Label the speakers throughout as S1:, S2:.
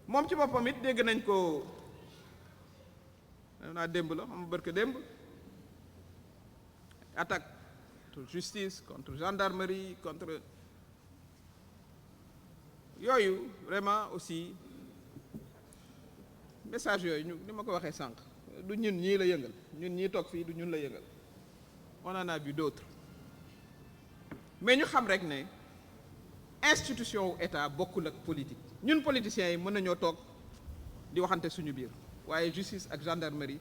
S1: moom ci boppam it dégg nañ ko naa démb la xam bërka démb attaque contre justice contre gendarmerie contre yooyu vraiment aussi message yooyu ñu ni ma ko waxee sànq du ñun ñii la yëngal ñun ñii toog fii du ñun la yëngal on en a vu d'autres mais ñu xam rek ne institution wu état bokkul ak politique ñun politiciens yi mën nañoo toog di waxante suñu biir waaye justice ak gendarmerie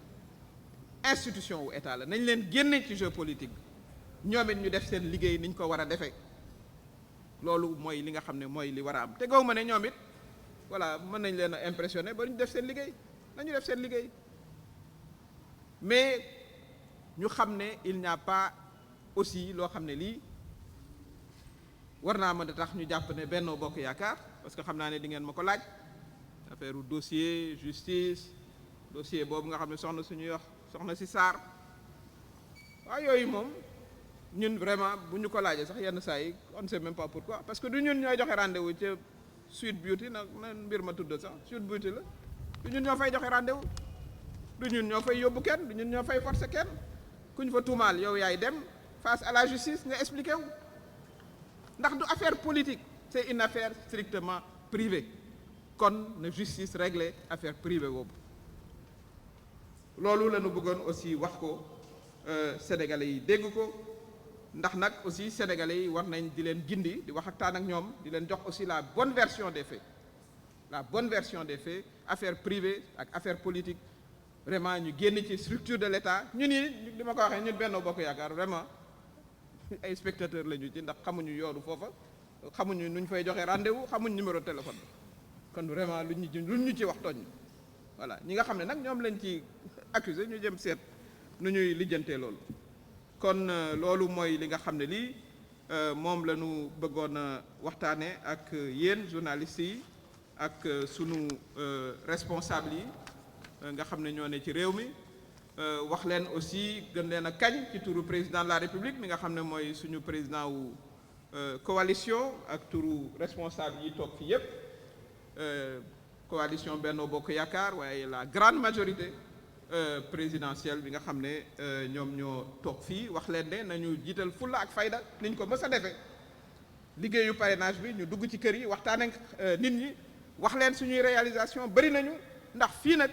S1: institution wu état la nañ leen génne ci jeu politique bi ñoom it ñu def seen liggéey niñ ko war a defee loolu mooy li nga xam ne mooy li war a am te gaw ma ne ñoom it voilà mën nañ leen a impressionné ba ñu def seen liggéey nañu def seen liggéey mais ñu xam ne il n'y a pas aussi loo xam ne lii war naa mën a tax ñu jàpp ne Benno Bokk Yaakaar parce que xam naa ne di ngeen ma ko laaj affaire dossier justice dossier boobu nga xam ne soxna suñuy wax soxna si Sarr waaw yooyu moom ñun vraiment bu ñu ko laajee sax yenn saa yi on ne sait même pas pourquoi parce que du ñun ñooy joxe rendez-vous ca Sweet Beauty nag man mbir ma tudd sax Sweet Beauty la du ñun ñoo fay joxe rendez-vous du ñun ñoo fay yóbbu kenn du ñun ñoo fay forcer kenn ku ñu fa tuumaal yow yaay dem face à la justice nga expliqué wu ndax du affaire politique c'est une affaire strictement privée kon na justice régler affaire privée boobu loolu la ñu bëggoon aussi wax ko sénégalais yi dégg ko ndax nag aussi sénégalais yi war nañ di leen gindi di waxtaan ak ñoom di leen jox aussi la bonne version des faits la bonne version des faits affaire privée ak affaire politique vraiment ñu génn ci structure de l'État ñun yi li ma ko waxee ñun Benno Bokk Yaakaar vraiment ay spectateurs la ñu ci ndax xamuñu yoonu foofa xamuñu nu ñu fay joxe rendez-vous xamuñu numéro de téléphone kon vraiment lu ñu ci wax tooñ voilà ñi nga xam ne nag ñoom lañ ci accusé ñu jëm seet nu ñuy lijjantee loolu kon loolu mooy li nga xam ne lii moom la ñu bëggoon a waxtaane ak yéen journalistes yi ak sunu responsables yi nga xam ne ñoo ne ci réew mi wax leen aussi gën leen a kañ ci turu président de la République mi nga xam ne mooy suñu président wu coalition ak turu responsable yi toog fi yépp coalition Benno Bokk Yaakaar waaye la grande majorité présidentielle bi nga xam ne ñoom ñoo toog fii wax leen ne nañu jiital fulla ak fayda niñ ko mës a defee liggéeyu parrainage bi ñu dugg ci kër yi waxtaan ak nit ñi wax leen suñuy réalisation bari nañu ndax fii nag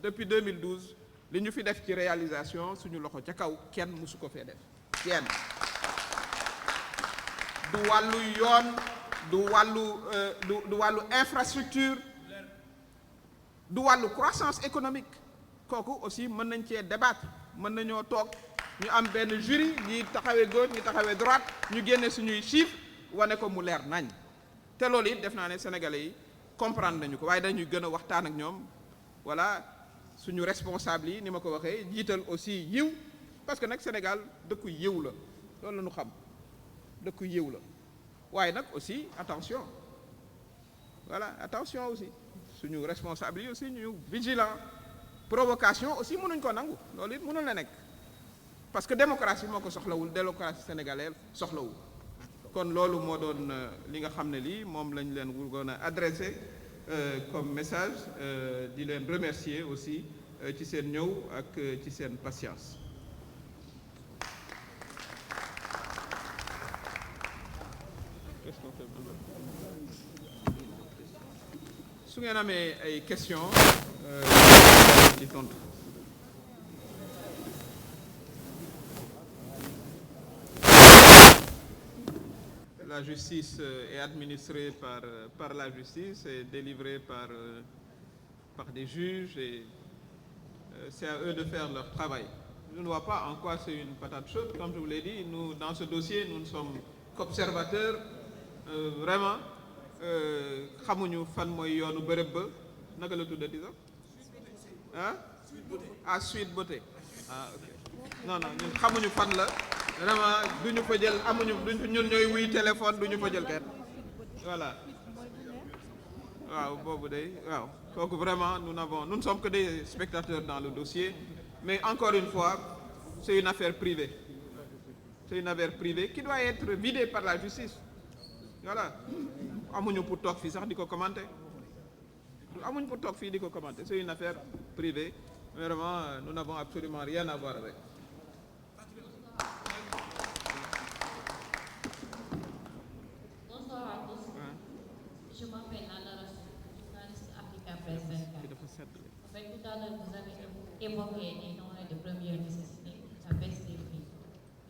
S1: depuis 2012 li ñu fi def ci réalisation suñu loxo ca kaw kenn mësu ko fee def kenn du wàllu yoon du wàllu infrastructure du wàllu croissance économique kooku aussi mën nañ cee débattre mën nañoo toog ñu am benn jury ñi taxawee gauche ñi taxawee droite ñu génne suñuy chiffres wane ko mu leer nañ te loolu it def naa ne sénégalais yi comprendre nañu ko waaye dañuy gën a waxtaan ak ñoom voilà suñu responsable yi ni ma ko waxee jiital aussi yiw parce que nag Sénégal dëkku yiw la loolu la ñu xam dëkku yiw la waaye nag aussi attention voilà attention aussi suñu responsable yi aussi ñu vigilant provocation aussi mënuñ ko nangu loolu it mënul la nekk parce que démocratie moo ko soxlawul démocratie sénégalaise soxlawul kon loolu moo doon li nga xam ne lii moom lañ leen bëggoon a adressé comme message di leen remercier aussi ci seen ñëw ak ci seen patience. su ngeen amee ay questions ci tontu. La justice est administrée par la justice et délivrée par des juges et c'est à eux de faire leur travail. Je ne vois pas en quoi c'est une patate chaude. Comme je vous l'ai dit, nous, dans ce dossier, nous ne sommes qu'observateurs. Vraiment, xamuñu fan mooy yoonu bërëb ba naka la tuddati sax ah ah Sweet Beauté ah ok non ñun xamuñu fan la vraiment duñu fa jël amuñu ñun ñooy wuy téléphone duñu fa jël kenn voilà waaw boobu day waaw kooku vraiment nous ne sommes que des spectateurs dans le dossier mais encore une fois c'est une affaire privée qui doit être vidée par la justice voilà amuñu pour toog fii sax di ko commenter amuñ pour toog fii di ko commenter, c'est une affaire privée. Vraiment, nous n'avons absolument rien à voir avec.
S2: Bonsoir à tous. Je m'appelle Anna Rassou, journaliste Africa Press 24. En fait, tout à l'heure, vous avez évoqué les denrées de première nécessité, la baisse des prix.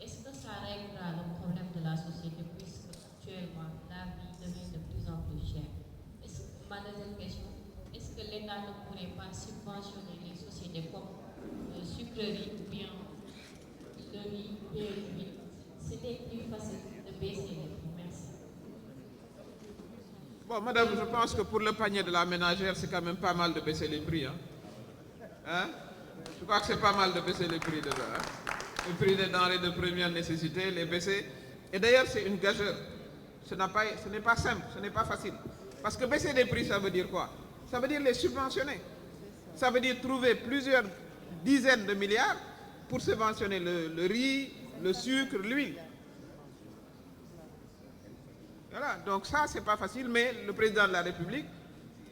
S2: Est-ce que ça réglera le problème de la société puisque actuellement la vie devient de plus en plus chère? Ma deuxième question, est-ce que l'État ne pourrait pas subventionner les sociétés comme sucrerie ou bien le riz, l'huile? C'était plus facile de baisser les prix. Merci.
S1: Bon, madame, je pense que pour le panier de la ménagère, c'est quand même pas mal de baisser les prix. Je crois que c'est pas mal de baisser les prix déjà. Les prix des denrées de première nécessité, les baisser. Et d'ailleurs, c'est une gageure. Ce n'est pas simple, ce n'est pas facile. Parce que baisser les prix, ça veut dire quoi? Ça veut dire les subventionner. Ça veut dire trouver plusieurs dizaines de milliards pour subventionner le riz, le sucre, l'huile. Voilà, donc ça, c'est pas facile, mais le président de la République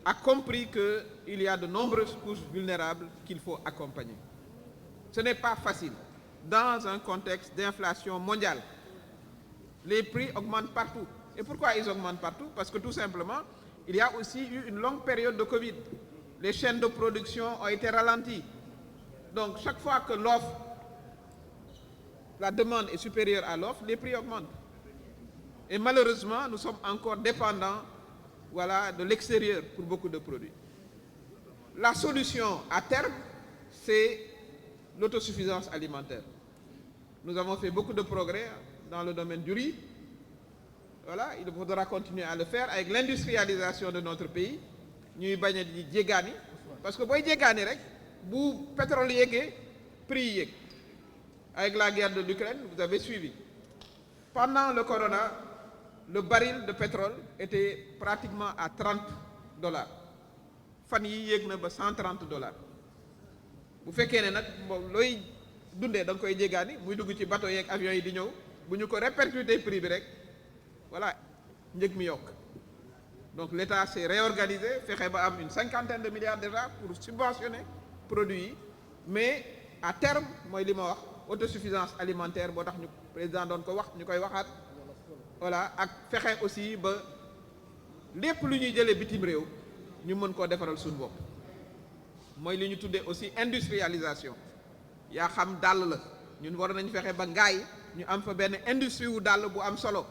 S1: a compris qu'il y a de nombreuses couches vulnérables qu'il faut accompagner. Ce n'est pas facile. Dans un contexte d'inflation mondiale, les prix augmentent partout. Et pourquoi ils augmentent partout? Parce que tout simplement, il y a aussi eu une longue période de Covid. Les chaînes de production ont été ralenties. Donc, chaque fois que la demande est supérieure à l'offre, les prix augmentent. Et malheureusement, nous sommes encore dépendants, de l'extérieur pour beaucoup de produits. La solution à terme, c'est l'autosuffisance alimentaire. Nous avons fait beaucoup de progrès dans le domaine du riz. Voilà, il faudra continuer à le faire avec l'industrialisation de notre pays. Ñuy bañ a di jéggaani parce que booy jéggaani rek bu pétrole yéegee prix yi yéeg. Avec la guerre de l'Ukraine, vous avez suivi. Pendant le corona, le baril de pétrole était pratiquement à $30. Fan yi yéeg na ba $130. Bu fekkee ne nag looy dundee da nga koy jéggaani muy dugg ci bateau yeeg avion yi di ñëw bu ñu ko répercuter prix bi rek voilà njëg mi yokk. Donc l'État s'est réorganisé fexe ba am une 50aine de milliards déjà pour subventionner produits yi mais à terme mooy li ma wax autosuffisance alimentaire boo tax ñu président doon ko wax ñu koy waxaat voilà ak fexe aussi ba lépp lu ñuy jëlee bitim réew ñu mën koo defaral suñu bopp mooy li ñu tuddee aussi industrialisation yaa xam dàll la ñun war nañ fexe ba ngaay ñu am fa benn industrie wu dàll bu am solo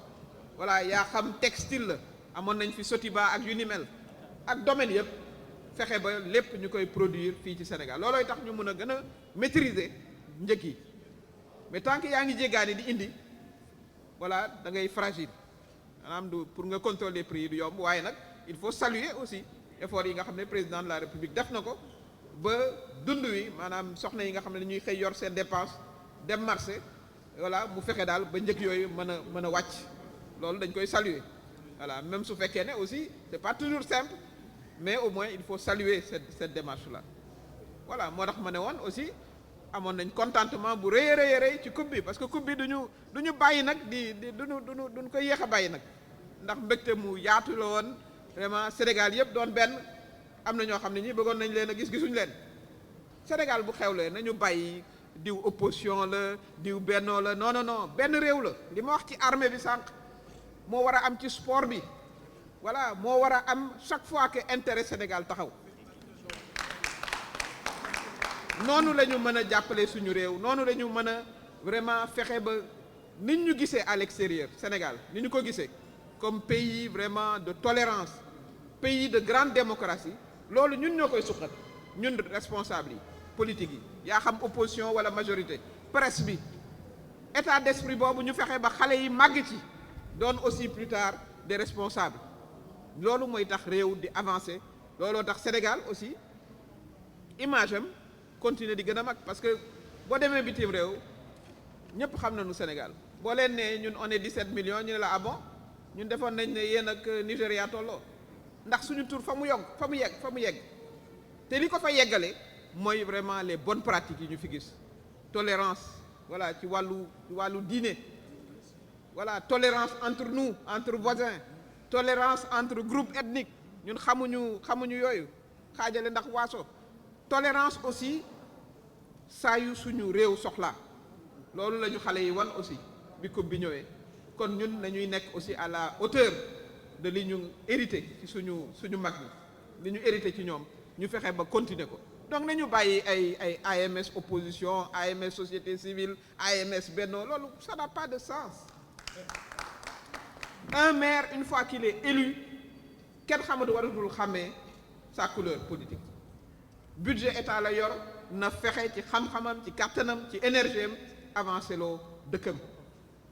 S1: voilà yaa xam textile la amoon nañ fi Sotiba ak yu ni mel ak domaine yëpp fexe ba lépp ñu koy produire fii ci Sénégal loolooy tax ñu mën a gën a maîtriser njëg yi mais tant que yaa ngi jéggaani di indi voilà da ngay fragile maanaam du pour nga contrôler prix yi du yomb waaye nag il faut saluer aussi effort yi nga xam ne président de la République def na ko ba dund wi maanaam soxna yi nga xam ne dañuy xëy yor seen dépense dem marché voilà mu fexe daal ba njëg yooyu mën a wàcc loolu dañ koy saluer voilà même su fekkee ne aussi c'est pas toujours simple mais au moins il faut saluer cette démarche là voilà moo tax ma ne woon aussi amoon nañ contentement bu rëy ci coupe bi parce que coupe bi duñu bàyyi nag duñu ko yéex a bàyyi nag ndax mbégte mu yaatu la woon vraiment Sénégal yëpp doon benn am na ñoo xam ne ñi bëggoon nañ leen a gisuñ leen Sénégal bu xewlee nañu bàyyi diw opposition la diw bennoo la non benn réew la li ma wax ci armée bi sànq moo war a am ci sport bi voilà moo war a am chaque fois que intérêt Sénégal taxaw noonu la ñu mën a jàppale suñu réew noonu la ñu mën a vraiment fexe ba nit ñu gisee à l'extérieur Sénégal ni ñu ko gisee comme pays vraiment de tolérance pays de grande démocratie loolu ñun ñoo koy suqat ñun responsable yi politique yi yaa xam opposition wala majorité presse bi état d'esprit boobu ñu fexe ba xale yi màgg ci doon aussi plus tard des responsables loolu mooy tax réew di avancer looloo tax Sénégal aussi image am continuer di gën a mag parce que boo demee bitim réew ñëpp xam nañu Sénégal boo leen ne ñun on est 17 millions ñu ne la ah bon ñun defoon nañ ne yéen ak Nigéria tolloo ndax suñu tur fa mu yegg te li ko fa yeggale mooy vraiment les bonnes pratiques yi ñu fi gis tolérance voilà ci wàllu diine voilà tolérance entre nous entre voisins tolérance entre groupes ethniques ñun xamuñu yooyu xaajale ndax waaso. Tolérance aussi saa yu suñu réew soxla loolu la ñu xale yi wan aussi bi coupe bi ñëwee kon ñun nañuy nekk aussi à la hauteur de li ñu hérité ci suñu mag ñi li ñu hérité ci ñoom ñu fexe ba continuer ko. Donc nañu bàyyi ay AMS opposition AMS société civile AMS Benno loolu ça n'a pas de sens. Un maire une fois qu'il est élu kenn xamatu waratul xàmmee sa couleur politique budget état la yor na fexe ci xam-xamam ci kàttanam ci énergie am avancé loo dëkkam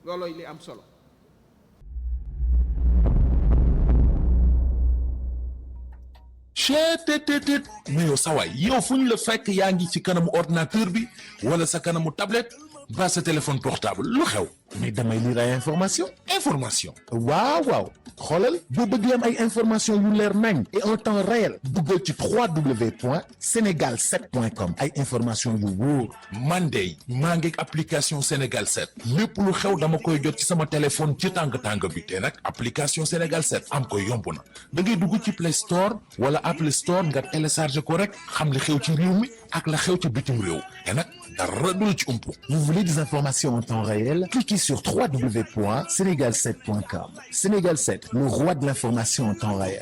S1: loolooy li am solo.
S3: cheetetetet mais yow sawaay yow fu ñu la fekk yaa ngi ci kanamu ordinateur bi wala sa kanamu tablette ba sa téléphone portable lu xew mais damay lire ay information waaw xoolal boo bëgg am ay information yu leer nañ et en temps réel duggal ci www.senegal7.com ay information yu wóor man de maa ngi application Sénégal 7 lépp lu xew dama koy jot ci sama téléphone ci tàng bi te nag application Sénégal 7 am ko yomb na da ngay dugg ci Play Store wala Apple Store nga télécharge ko rek xam li xew ci réew mi ak la xew ci bitim réew te nag dara du la ci umpu. Vous voulez des informations en temps réel? Cliquez sur www.senegal7.com. Sénégal 7, le roi de l'information en temps réel.